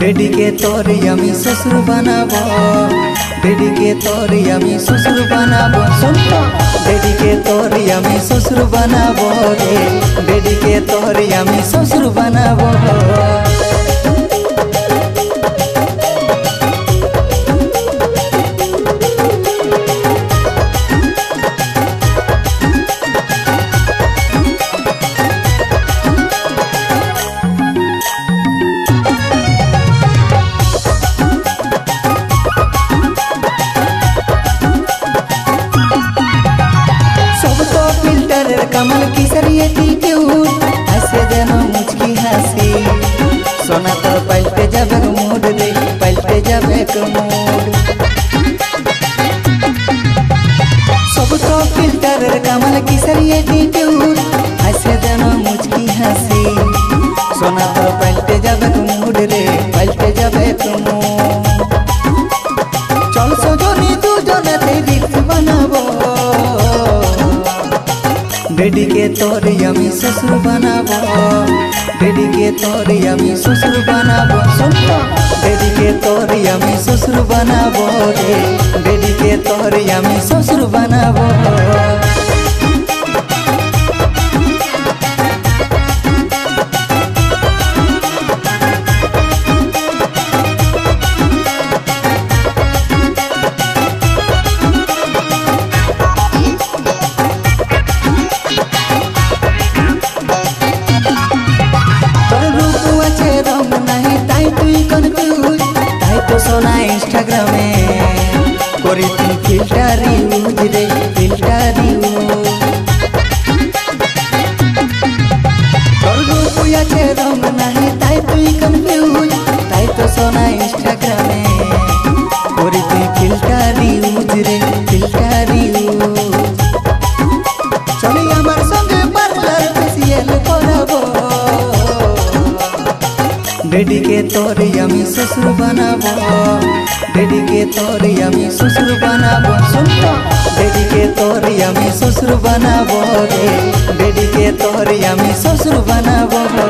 बेटी के तोर यमी ससुर बनाबो, बेटी के तोर यमी ससुर बनाबो, सुन बेटी के तोर यमी ससुर बनाबो रे, बेटी के तोर यमी ससुर बनाबो। कमल की सरिये क्यूट ऐसे जनो मुझकी हंसी सोना तो पलटे जब मूड दे पलटे जब एक मूड सब तो फिल्टर कमल की सरिये क्यूट ऐसे जनो मुझकी हंसी सोना तो पलटे जब मूड रे पलटे जब एक मूड चल सजनी तू जने तेरी बनाबो बेटी के तोर यमी ससुर बनाबो, बेटी के तोर यमी ससुर बनाबो, सुन बेटी के तोर यमी ससुर बनाबो रे, बेटी के तोर यमी ससुर बनाबो। सोना इंस्टाग्राम में कोरी तू फिल्टर यूज रे फिल्टर यूज तोर रूपिया छे रंग नहीं ताई तू कंफ्यूज ताई तो सोना इंस्टाग्राम में कोरी तू फिल्टर यूज रे फिल्टर यूज चली আমার संगे पार्लर फेशियल कराबो बेटी के तोर यमी ससुर बनाबो, बेटी के तोर यमी ससुर बनाबो, सुन बेटी के तोर यमी ससुर बनाबो रे, बेटी के तोर यमी ससुर बनाबो।